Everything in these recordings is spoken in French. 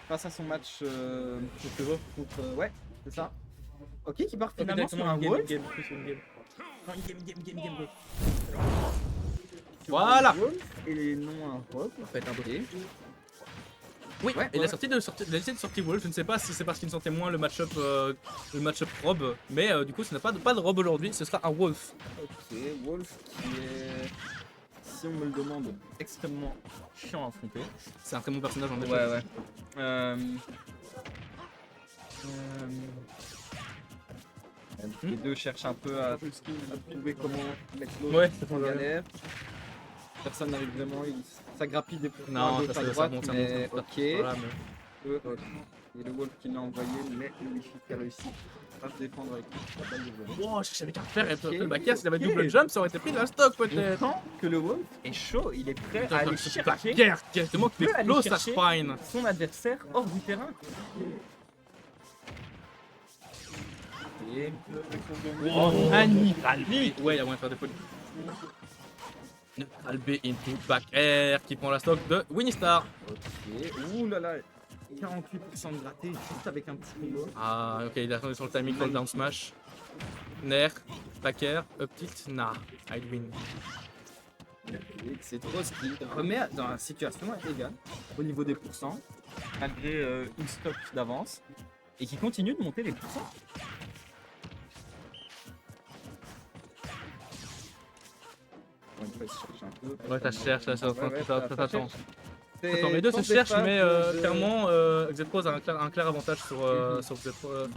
face à son match contre. Ouais, c'est ça. Ok, qui part finalement sur directement un game, Wolf. game, plus une game. Non, game. Sur Voilà. un Wolf et non un Rogue. En fait, un peu. Ok. Oui, Ouais, et ouais. la sortie de sortie Wolf, je ne sais pas si c'est parce qu'il sentait moins le match-up Rob, mais du coup, ce n'est pas de Rob aujourd'hui, ce sera un Wolf. Ok, Wolf qui est, si on me le demande, extrêmement chiant à affronter. C'est un très bon personnage en effet. Ouais. Les deux cherchent un peu à trouver comment mettre l'autre Ouais, en galère. Personne n'arrive vraiment, ça grappille des points à Non, gauche ça à monte, droite, ça mais monte. ok. Voilà, mais... Et le Wolf qui l'a envoyé, mais le Wi-Fi qui a réussi à se défendre avec la balle de volet. Wow, je savais qu'à faire, et Ok, le Bakia, s'il avait ok. double jump, ça aurait été pris de la stock On peut-être. sent que le Wolf est chaud, il est prêt à aller chercher Bakia, directement, qui peut aller explose sa chercher spine. son adversaire hors du terrain. Et Wow, magnifique. Ouais, il y a moyen de faire des folies. Albé into back air qui prend la stock de Winnistar. ok, ouh là là, 48% de gratté juste avec un petit combo. Ah, ok, il a attendu sur le timing call down smash. Nair, back air, up tilt, nah, I'd win. Et c'est trop ce qui remet dans la situation égale au niveau des pourcents, malgré une stock d'avance, et qui continue de monter les pourcents. Bon, une fois, il se cherche un peu. Ouais, ça cherche, ça cherche, Ouais, ça cherche. attend. C'est Attends, les deux se tant des cherchent, phases mais de- clairement, Xepros a un clair avantage sur,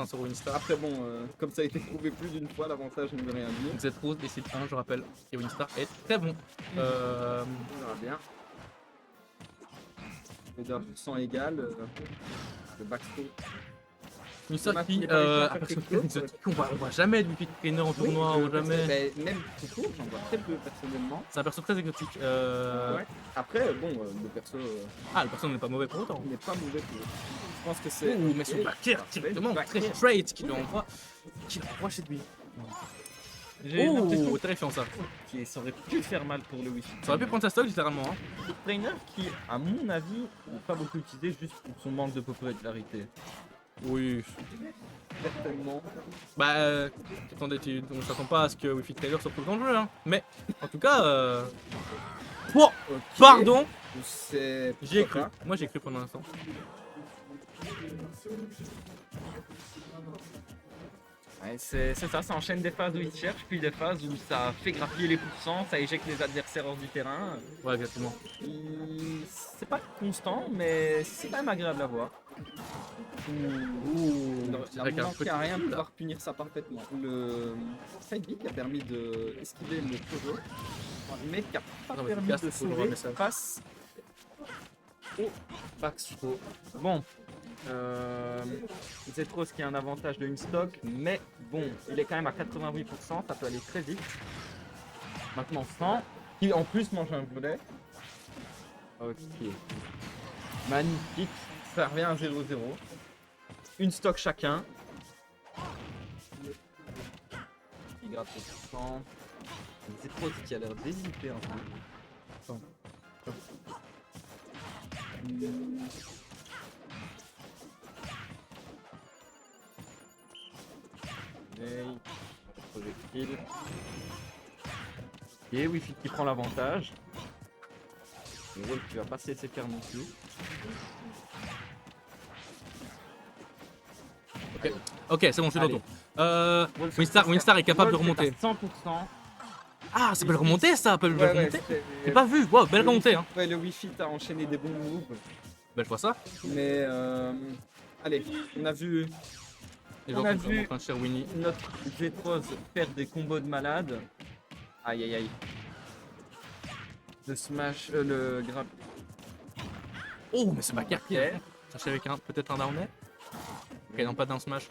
sur Winnistar. Après bon, comme ça a été prouvé plus d'une fois, l'avantage ne veut rien dire. Xepros décide 1, je rappelle, et Winnistar est très bon. On verra bien. Les deux sont égales. Le backstone. Winnistar qui, Il est pas léger à faire aperçoit quelque chose, exotique, on voit jamais du trainer en tournoi, ou jamais. Même tout court, j'en vois très peu personnellement. C'est un perso très exotique. Ouais. Après, bon, le perso Ah, le perso n'est pas mauvais pour autant. n'est pas mauvais pour eux. Je pense que c'est. Ouh, mais son backer directement, très straight, qui l'envoie chez lui. J'ai l'impression Oh, terrifiant ça. que ça aurait pu faire mal pour le Wi-Fi. Ça aurait pu prendre sa stock littéralement. Hein. Le trainer qui, à mon avis, n'est pas beaucoup utilisé juste pour son manque de popularité. Oui. Certainement. Bah, attendez, on ne s'attend pas à ce que Wi-Fi Trailer se retrouve dans le jeu. Hein. Mais, en tout cas, oh, Ok. pardon. C'est. J'y ai cru. Moi, j'ai cru pendant un instant. Ouais, c'est ça, ça enchaîne des phases où il cherche, puis des phases où ça fait grappiller les pourcents, ça éjecte les adversaires hors du terrain. Ouais, exactement. C'est pas constant, mais c'est quand même agréable à voir. Ouh, c'est Il vrai qu'un manque petit à rien de là. pouvoir punir ça parfaitement. Le side B qui a permis d'esquiver le Tojo, mais qui a pas Non, mais permis efficace, de faut le sauver ramener ça. face au backstroke. Bon, Zetros qui a un avantage de une stock, mais bon, il est quand même à 88%, ça peut aller très vite. Maintenant 100, qui en plus mange un volet. Ok. Magnifique, ça revient à 0-0. Une stock chacun. Il gratte le temps. Zetros qui a l'air d'hésiter un peu. Hey, projectile. Et Wi-Fi qui prend l'avantage. Le Wolf qui va pas se laisser faire non plus. Ok, c'est bon, je suis de Allez. retour. Winnistar est capable de Wolf est remonter. à 100%. Ah, ça peut le remonter, ça peut le Ouais, remonter. ouais, J'ai pas vu. Wow, belle remontée. Hein. Ouais, le Wi-Fi t'a enchaîné des bons moves. Belle fois ça. Mais allez, on a vu Les On gens a sont vu- en train de cher Winnie. notre Zetros faire des combos de malade. Aïe aïe aïe. Le smash, le grab. Oh, mais c'est backer qui Ok. est. Chercher avec peut-être un down air. Ok, non, pas down smash.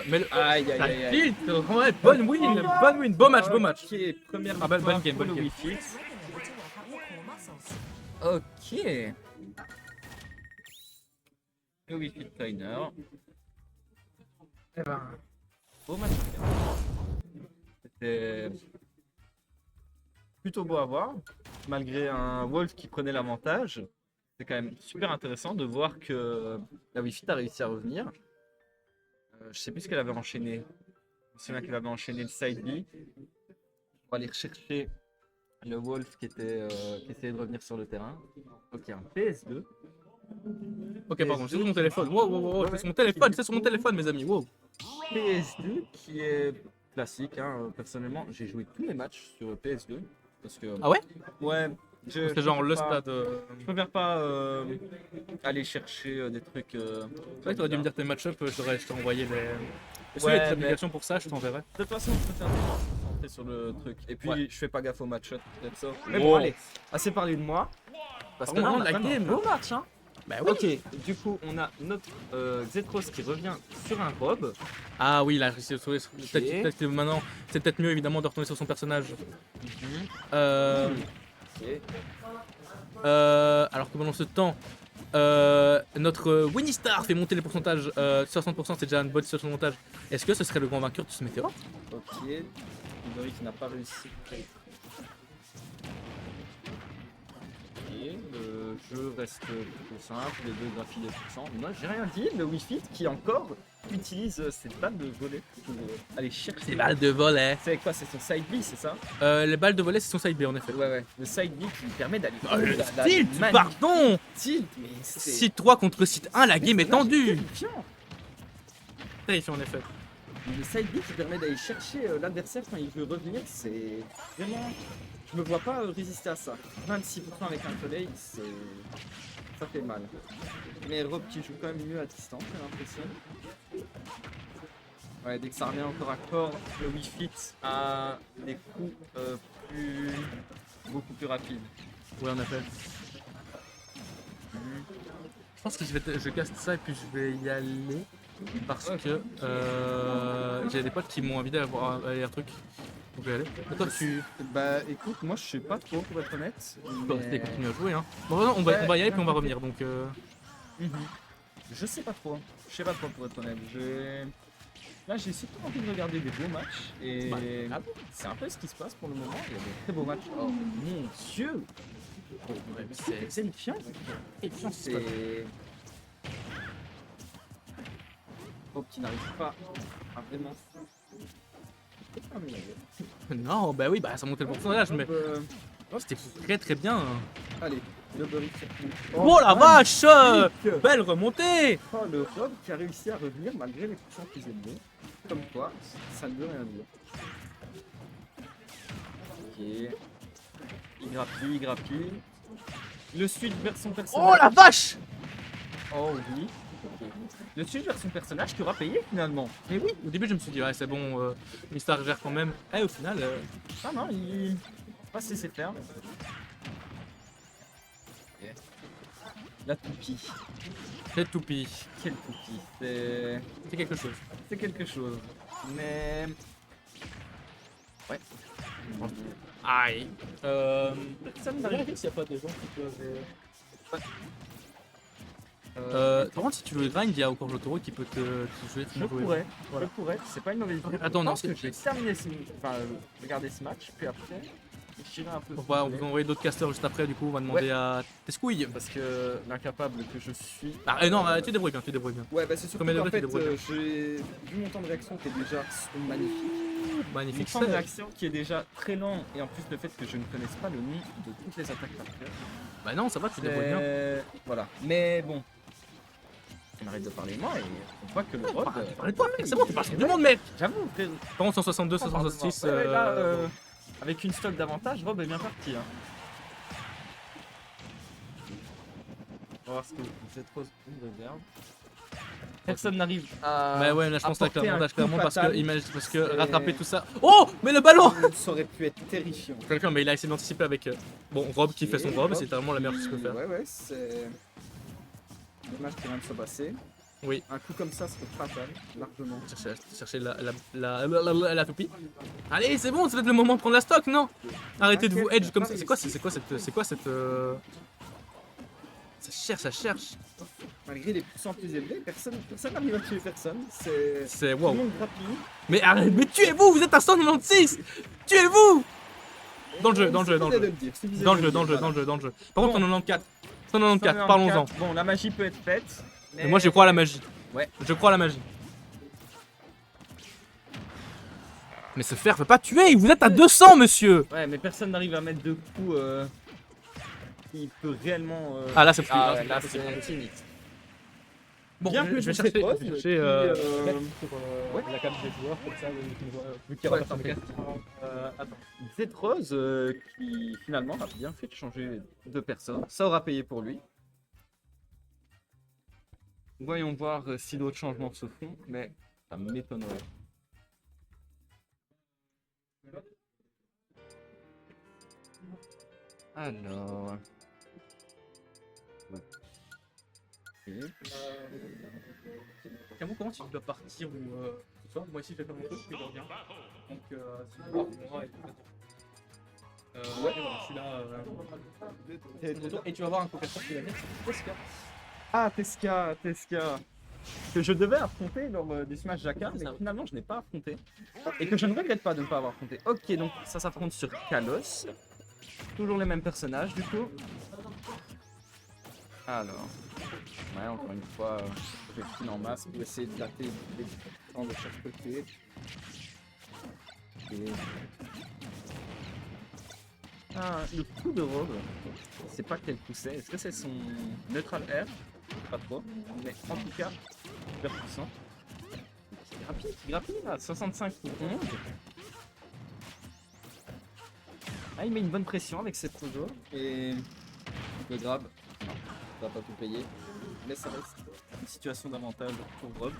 Mais le. Aïe aïe Ça aïe aïe. tilt, ouais, bonne win, beau match, beau match. Ok, première Ah, bonne victoire game, pour bonne le game. Wi-Fi. Ok. Le Wi-Fi trainer. Eh ben, beau match. C'était plutôt beau à voir, malgré un Wolf qui prenait l'avantage. c'est quand même super intéressant de voir que la Wi-Fi a réussi à revenir. Je sais plus ce qu'elle avait enchaîné. Je me souviens qu'elle avait enchaîné le side B. On va aller rechercher le Wolf qui essayait de revenir sur le terrain. Ok, un PS2. Ok, pardon, c'est sur mon téléphone. Wow, c'est sur mon téléphone, c'est sur mon téléphone, mes amis. Wow. PS2 qui est classique, hein. Personnellement, j'ai joué tous mes matchs sur PS2. Parce que, Ah ouais? ouais, C'est genre le pas- stade. Je préfère pas aller chercher des trucs. C'est vrai que t'aurais dû me dire tes match-up, je t'aurais envoyé les. Est-ce Ouais, qu'il y a des mais- applications pour ça, je t'enverrai. De toute façon, je préfère me concentrer sur le truc. Et puis, Ouais. je fais pas gaffe au match. Peut-être ça. Mais Oh. bon, allez, assez parlé de moi. Parce que Parlons là, on de a la quand même un game. beau match, hein. Bah oui. Ok, du coup, on a notre Zetros qui revient sur un Rob. Ah oui, là, peut-être que maintenant, c'est peut-être mieux évidemment de retourner sur son personnage. Ok. Alors que pendant ce temps, notre Winnie Star fait monter les pourcentages. 60%, c'est déjà une bonne situation de montage. Est-ce que ce serait le grand vainqueur de ce météore? Ok. Midori qui n'a pas réussi. Ok, le jeu reste plutôt simple, les deux graphies de puissants. Moi j'ai rien dit, le Wii Fit qui encore utilise cette balle de volet pour aller chercher. Les balles de volet. C'est quoi, c'est son side B, c'est ça? Les balles de volet, c'est son side B en effet. Ouais, le side B qui lui permet d'aller. Le la tilt, magnifique pardon. tilt, mais c'est Site 3 contre site 1, la game est tendue. terrifiant. Terrifiant en effet. Le side B qui permet d'aller chercher l'adversaire quand il veut revenir, c'est vraiment. Je me vois pas résister à ça. 26% avec un soleil, c'est. Ça fait mal. Mais Rob qui joue quand même mieux à distance, j'ai l'impression. Ouais, dès que ça revient encore à corps, le Wii Fit a des coups beaucoup plus rapides. Ouais, en effet. Je pense que je casse ça et puis je vais y aller. Parce que j'ai des potes qui m'ont invité à voir aller un truc. Donc je vais aller. Et toi, tu Bah écoute, moi je sais pas trop pour être honnête. peux rester continuer à jouer. Hein. Bon, non, on va y aller puis on va revenir. Donc, Je sais pas trop. Je sais pas trop pour être honnête. Là j'ai surtout envie de regarder des beaux matchs. Et Bah, c'est un peu ce qui se passe pour le moment. Il y a des très beaux matchs. Oh mon dieu! Oh, ouais, mais c'est terrifiant. Terrifiant, c'est. Oh, qui n'arrive pas à vraiment. non, bah oui, bah ça montait le pourcentage, mais Oh, c'était très bien. allez, le Burry circuit. Oh la vache, magnifique. belle remontée. Oh, le Rob qui a réussi à revenir malgré les puissants plus élevés. Comme quoi, ça ne veut rien dire. Ok. Il grappille. Le switch vers son personnage. Oh la vache. Oh oui. Ok. Le switch vers son personnage qui aura payé finalement. Mais oui, au début je me suis dit, ouais, c'est bon, Mistar gère quand même. Et au final, Ah non, il va se laisser faire. Ok. La toupie. c'est toupie. Quelle toupie. C'est C'est quelque chose. quelque chose. Mais. Ouais. Aïe. Ça me Vérifie s'il n'y a pas des gens qui peuvent. Ouais. Par contre, si tu veux grind, il y a encore l'autoroute qui peut te jouer. Je pourrais, Voilà. je pourrais, c'est pas une mauvaise idée. Attends, non, Parce que c'est- je vais terminer regarder ce match, puis après, je tirer un peu. On va vous envoyer d'autres casters juste après, du coup, on va demander à tes squouilles. Parce que l'incapable que je suis. Ah, non, tu débrouilles bien, tu débrouilles bien. Ouais, bah c'est surtout Comme les qu'en deux, fait, tu débrouilles j'ai vu mon temps de réaction qui est déjà magnifique. Mon Magnifique. temps de réaction qui est déjà très lent, et en plus le fait que je ne connaisse pas le nom de toutes les attaques par cœur. Bah non, ça va, tu débrouilles bien. Voilà, mais bon. On arrête de parler de moi et on voit que le Rob. Tu parlais de toi, mec, c'est bon, tu parles sur tout le monde, mec. J'avoue, frère. Par contre, 162, 166. Ouais, là, avec une stock d'avantage, Rob est bien parti. Hein. On va voir ce que vous êtes trop une réserve. Personne n'arrive à. Mais ouais, là je pense que apporter un l'avantage coup clairement parce fatal. parce que C'est- rattraper tout ça. Oh, mais le ballon. Ça aurait pu être terrifiant. Quelqu'un, mais il a essayé d'anticiper avec bon Rob qui fait son Rob, c'est vraiment la meilleure chose qu'il peut faire. Ouais, c'est. Dommage qu'il vient de se passer. Oui. Un coup comme ça serait fatal, largement. Chercher la toupie. Allez, c'est bon, c'est peut-être le moment de prendre la stock, non? Arrêtez de vous edge comme ça. C'est quoi cette Ça cherche. Malgré les puissants plus élevés, personne n'arrive à tuer personne. C'est Tout wow. le monde grappille. Mais arrête, mais tuez-vous, vous êtes à 196. Tuez-vous. Dans le jeu. Par contre, on est 94. 194, parlons-en. Bon, la magie peut être faite. Et moi, je crois à la magie. Ouais. Je crois à la magie. Mais ce fer veut pas tuer, vous êtes à 200, monsieur. Ouais, mais personne n'arrive à mettre de coups qui peut réellement. Ah, là, c'est plus. Ah, là, là, c'est c'est plus. limite. Bon, Bien je que vais je chercher sais pas, je vais puis, chercher, ouais. la carte des joueurs, comme ça, Ouais, parfait. attends. Zetrose qui finalement a bien fait de changer de personne. Ça aura payé pour lui. Voyons voir si d'autres changements se font, mais ça m'étonnerait. Alors. Ok. Camo, comment tu dois partir ou ce soir? Moi ici, je vais faire mon truc, puis je reviens. Donc, si tu pars, moi et tout. Ouais, voilà, je suis là. Et tu vas voir un coopérateur qui va venir. Tesca. Ah, Tesca. Que je devais affronter lors du Smash Jacka, mais finalement je n'ai pas affronté. Et que je ne regrette pas de ne pas avoir affronté. Ok, donc ça s'affronte sur Kalos. Toujours les mêmes personnages du coup. Alors. Ouais, encore une fois, je vais filer en masse pour essayer de dater les temps de chaque côté. Et... Ah, le coup de robe, je sais pas quel coup c'est. Est-ce que c'est son neutral air? Pas trop, mais en tout cas, super puissant. Qui grappille là, 65 pour 11. Ah, il met une bonne pression avec ses projos. Et le grab, non, ça va pas tout payer. Mais ça reste une situation d'avantage pour Rob.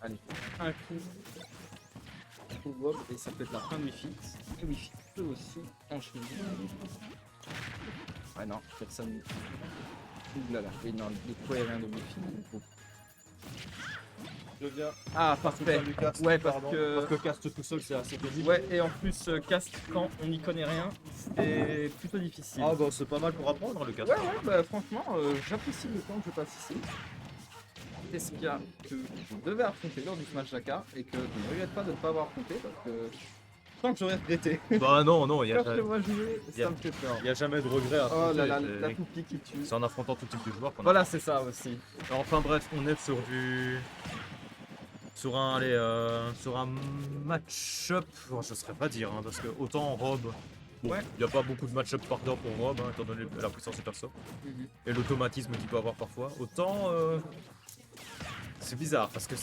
Allez, un coup pour Rob et ça peut être la fin de Wi-Fi. Et Wi-Fi peut aussi enchaîner. Ouais, non, personne. Oulala, oui, non, les cohérents de Wi-Fi. Je viens. Ah, parfait. Ouais, parce que cast tout seul, c'est assez pénible. ouais, et en plus, cast quand on n'y connaît rien, c'est plutôt difficile. Ah bah c'est pas mal pour apprendre le cast. Ouais, bah franchement, j'apprécie le temps que je passe ici. Tesca que je devais affronter lors du Smash Jacka et que je ne regrette pas de ne pas avoir affronté parce que je sens que j'aurais regretté. Bah non, il y, Quand je te vois jouer, y a- ça me fait peur. a jamais de regret à Oh là là, affronter, la toupie qui tue. c'est en affrontant tout type de joueurs qu'on a. Voilà, c'est ça aussi. Alors, enfin bref, on est sur un match-up, bon, je ne saurais pas dire, hein, parce que autant Rob, bon, Ouais. il n'y a pas beaucoup de match-up partner pour Rob, hein, étant donné la puissance du perso Mhm. et l'automatisme qu'il peut avoir parfois. Autant c'est bizarre parce que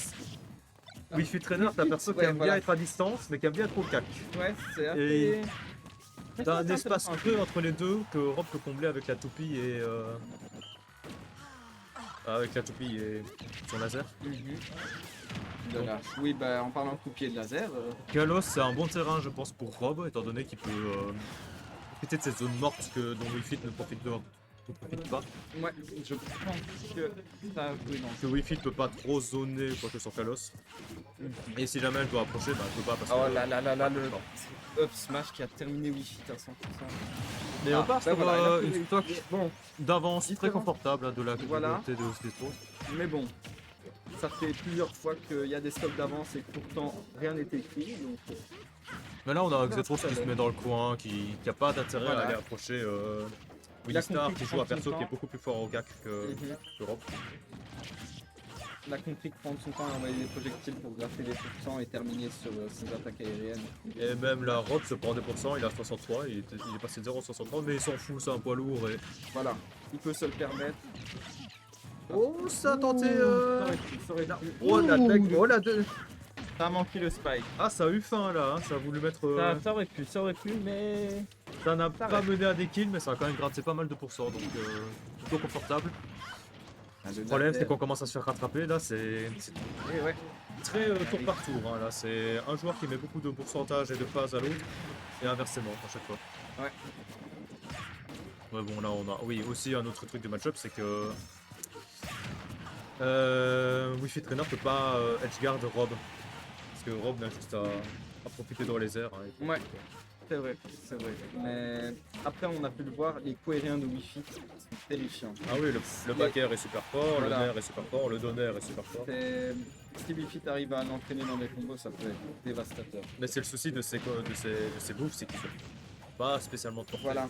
Wi-Fi Trainer, c'est un perso qui Ouais, aime voilà. bien être à distance, mais qui aime bien être au cac. Ouais, c'est assez. Et Mais T'as c'est un espace intéressant. creux entre les deux que Rob peut combler avec la toupie et son laser. Voilà. Oui, bah en parlant de coupier de laser, Kalos, c'est un bon terrain, je pense, pour Rob, étant donné qu'il peut profiter de cette zone morte dont Wi-Fi ne profite pas. ouais, je pense que ça. Oui, non. Que Wi-Fi ne peut pas trop zoner quoi que sur Kalos. Et si jamais elle doit approcher, bah elle peut pas parce Oh que. là là là là, le Non. up smash qui a terminé Wi-Fi à 100%. Mais on part bah sur voilà, il a une pris stock Wi-Fi. Bon, d'avance très Différent. confortable hein, de la Voilà. communauté de Ostestro. mais bon. Ça fait plusieurs fois qu'il y a des stocks d'avance et que pourtant rien n'est écrit. Donc, Mais là, on a Non, Xetros ça qui se va. met dans le coin, qui a pas d'intérêt Voilà. à aller approcher Il a Willistar, compris qui de joue un prendre son perso qui est temps. beaucoup plus fort au CAC que Rob. il a compris que prendre son temps et envoyer des projectiles pour gratter les pourcents et terminer sur ses attaques aériennes. Et même la Rob se prend des pourcents, il a 63, il est passé de 0 à 63, mais il s'en fout, c'est un poids lourd. Et... Voilà, il peut se le permettre. Oh, ça a tenté. Ça aurait pu. Oh la tech, oh la tech. Ça a manqué le spike. Ah, ça a eu faim là, hein, ça a voulu mettre. Ça aurait pu, mais. Ça n'a Ça pas reste. mené à des kills, mais ça a quand même gratté pas mal de pourcents, donc plutôt confortable. Le problème, c'est qu'on commence à se faire rattraper là, c'est Eh ouais. très tour par tour. Hein, là, c'est un joueur qui met beaucoup de pourcentage et de phases à l'autre, et inversement à chaque fois. Ouais. Ouais, bon, là, on a. Oui, aussi un autre truc de match-up, c'est que. Wi-Fi Trainer peut pas edgeguard Rob. Parce que Rob n'a juste à profiter dans les airs. Hein, et- Ouais. C'est vrai. Mais après, on a pu le voir, les cohérents de Wi-Fi sont terrifiants. Ah oui, le backer est super fort, Voilà. le nerf est super fort, le donner est super fort. si Wii arrive à l'entraîner dans des combos, ça peut être dévastateur. Mais c'est le souci de ces moves, c'est qu'ils sont pas spécialement trop forts. Voilà.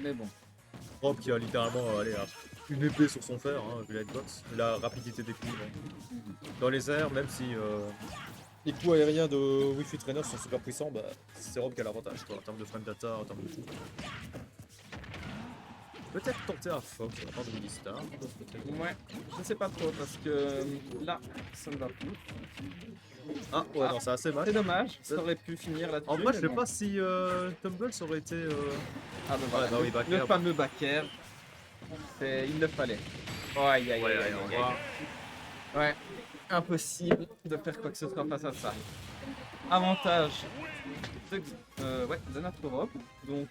Mais bon. Rob qui a littéralement une épée sur son fer, hein, vu la hitbox. La rapidité des coups. Hein. Dans les airs, même si les coups aériens de Wii Fit Trainer sont super puissants, bah, c'est Rob qui a l'avantage quoi, en termes de frame data, en termes de tout. Peut-être tenter un Fox à la part de Willy Star. Ouais, je sais pas trop parce que là, ça ne va plus. Ah ouais, non, c'est assez mal. C'est dommage, ça aurait pu finir là-dessus. En vrai, je mais sais bon. pas si Tumble ça aurait été. Ah bah voilà, bah oui, back le air. fameux back air. Il le fallait. Aïe aïe aïe aïe. on voit. Ouais, impossible de faire quoi que ce soit face à ça. Avantage de notre Europe. Donc,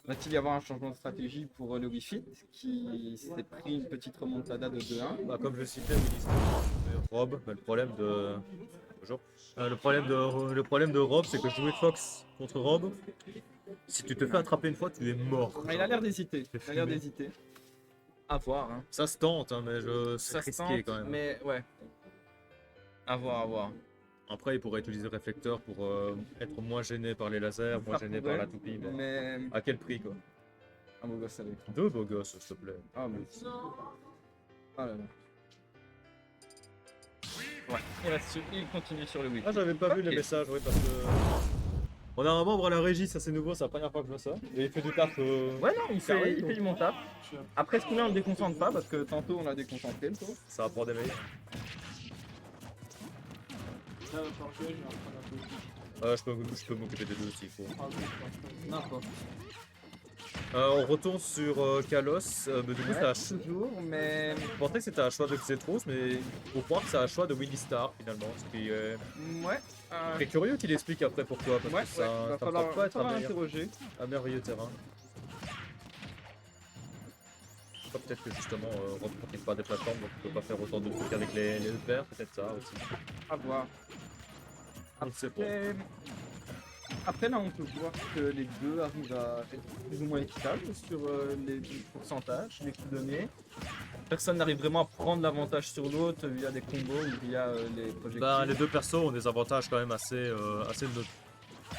va-t-il y avoir un changement de stratégie pour le Wii Fit qui s'est pris une petite remontada de 2-1. Bah, comme je citais, Willy Star et Rob, bah, le problème de. Bonjour. Le problème de Rob, c'est que jouer Fox contre Rob, si tu te fais attraper une fois, tu es mort. Ah, il a l'air d'hésiter. C'est Il a l'air fumé. d'hésiter. À voir. Hein. Ça se tente, hein, mais c'est Ça se risqué tente, quand même. mais ouais. À voir, à voir. Après, il pourrait utiliser le réflecteur pour être moins gêné par les lasers, moins Ça gêné pourrait, par la toupie. Mais Mais à quel prix quoi? un beau gosse avec. 2 beaux gosses, s'il te plaît. Ah mais. Ah là là. Ouais, il reste sur- il continue sur le Wii. Ah, j'avais pas vu Ok. les messages, oui, parce que. On a un membre à la régie, ça c'est nouveau, c'est la première fois que je vois ça. Et il fait du taf. Ouais non, il Carré, fait du montage. Après ce coup-là on le déconcentre pas parce que tantôt on l'a déconcentré le pauvre. Ça va pour des meilleurs. Je peux m'occuper des deux aussi. N'importe. On retourne sur Kalos. Mais du coup, c'est Ouais, un toujours, mais Je pensais que c'était un choix de Xetros, mais faut croire que c'est un choix de Willy Star finalement. Ce qui est ouais. très curieux qu'il explique après pourquoi. Parce Ouais, que ça, va ça falloir, me semble pas être falloir un, meilleur- interroger. un merveilleux terrain. Je crois peut-être que justement, Rob ne profite pas des plateformes, donc il peut pas faire autant de trucs avec les EPR, peut-être ça aussi. À voir. On ne sait pas. Après là on peut voir que les deux arrivent à être plus ou moins équitables sur les pourcentages, les coups donnés. Personne n'arrive vraiment à prendre l'avantage sur l'autre via des combos ou via les projectiles. Ben, les deux persos ont des avantages quand même assez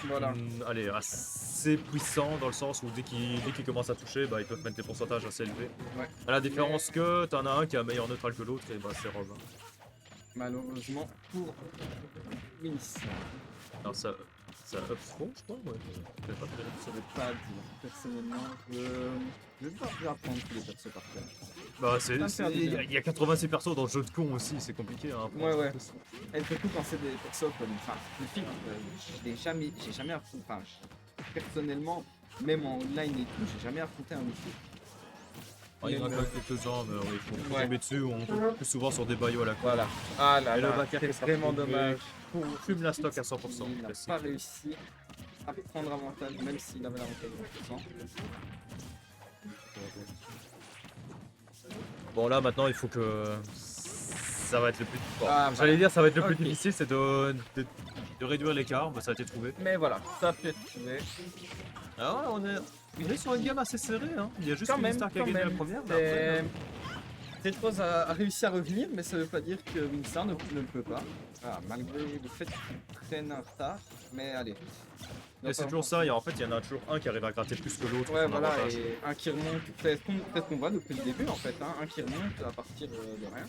Voilà. allez, assez puissants dans le sens où dès qu'ils commencent à toucher, bah, ils peuvent mettre des pourcentages assez élevés. Ouais. À la différence que t'en as un qui a un meilleur neutral que l'autre, et bah c'est Rob. Malheureusement pour Winston. Alors ça up trop, je crois, ouais. Je sais pas très bien. Je ne saurais pas dire. Personnellement, je vais devoir apprendre tous les persos par cœur. Bah Ça me fait un il bien. y a 86 persos dans le jeu de con aussi, c'est compliqué. Hein, Ouais, ouais. Et surtout quand c'est des persos comme. Enfin, le film, j'ai jamais affronté. Enfin, personnellement, même en online et tout, j'ai jamais affronté un Wifi. Il y en a quand même quelques-uns, mais oui, il faut Ouais. tomber dessus, on tombe plus souvent sur des baillots à la con. Voilà. Ah là Et le là, backer c'est qui sera vraiment retrouvé. dommage. Fume la stock à 100%. Il n'a classique. pas réussi à prendre avantage, même s'il avait l'avantage de 100%. Bon là maintenant il faut que ça va être le plus. Bon, Ah, j'allais voilà. dire ça va être le plus Ok. difficile, c'est de réduire l'écart, mais ça a été trouvé. Mais voilà, ça peut être trouvé. Ah ouais, on est sur une gamme assez serrée, hein. Il y a juste Quand une même, star qui a quand gagné la même. première. Mais après, Cette chose a réussi à revenir, mais ça veut pas dire que Winstar ne le peut pas. Ah, malgré le fait qu'il traîne un retard, mais allez. mais c'est toujours ça, en fait il y en a toujours un qui arrive à gratter plus que l'autre. Ouais, son voilà, avantage. et un qui remonte, c'est ce qu'on voit depuis le début en fait, hein, un qui remonte à partir de rien.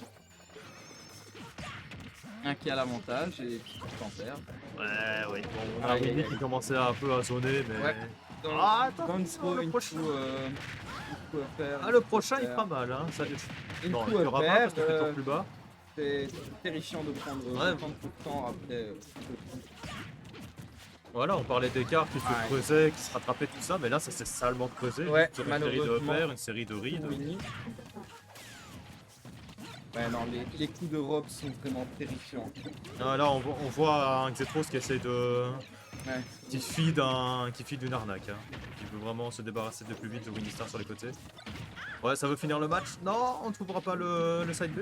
Un qui a l'avantage et puis qui s'en perd. Ouais, ouais. Bon, on a Aïe, aïe, Winnie aïe. qui commençait un peu à zoner, mais. Ouais. Donc, Ah, attends, dans une le une prochain. coup, une coup à faire, Ah, le prochain il faire. fera mal, hein. Ça, Une non, coup il à y aura pas faire, parce qu'il fait toujours plus bas. c'est terrifiant de prendre Ouais. autant de temps après. Voilà, on parlait d'écart qui se Ouais. creusait, qui se rattrapait, tout ça, mais là ça s'est salement creusé. Ouais, sur une série de malheureusement. paires, une série de rides. Winnie. Ouais, non, les coups de robe sont vraiment terrifiants. Ah, là, on voit un Xetros qui essaye de. Ouais. qui feed une arnaque. Hein. Qui veut vraiment se débarrasser de plus vite de Winnie Star sur les côtés. Ouais, ça veut finir le match. Non, on ne trouvera pas le side B.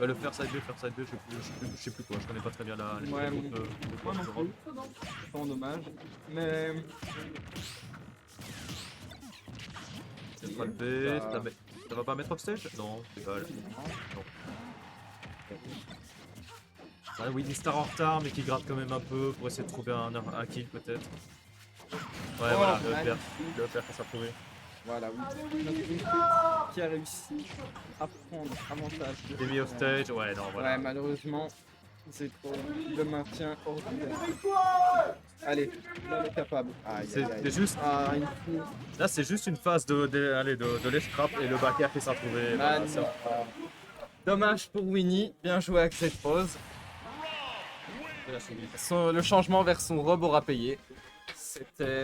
Le faire side B, je sais plus quoi. Je connais pas très bien les Ouais, groupes de Moi non Europe. plus. C'est vraiment dommage. Mais. C'est pas le B. Ça va pas mettre upstage? Non, c'est pas. Non. Ah, Winnie Star en retard, mais qui gratte quand même un peu pour essayer de trouver un kill peut-être. Ouais, voilà, le magnifique. père qui s'est retrouvé. Voilà, oui. Notre Winfrey qui a réussi à prendre avantage. de Demi off stage, ouais, non, voilà. Ouais, malheureusement, c'est trop le maintien hors du terrain. Allez, l'homme est capable. Aïe, aïe, aïe. C'est juste, Ah, une fou. là, c'est juste une phase de l'escrap et le backer qui s'est retrouvé. Voilà, Magnifique. c'est- Dommage pour Winnie, bien joué avec cette pause. Le changement vers son robe aura payé. C'était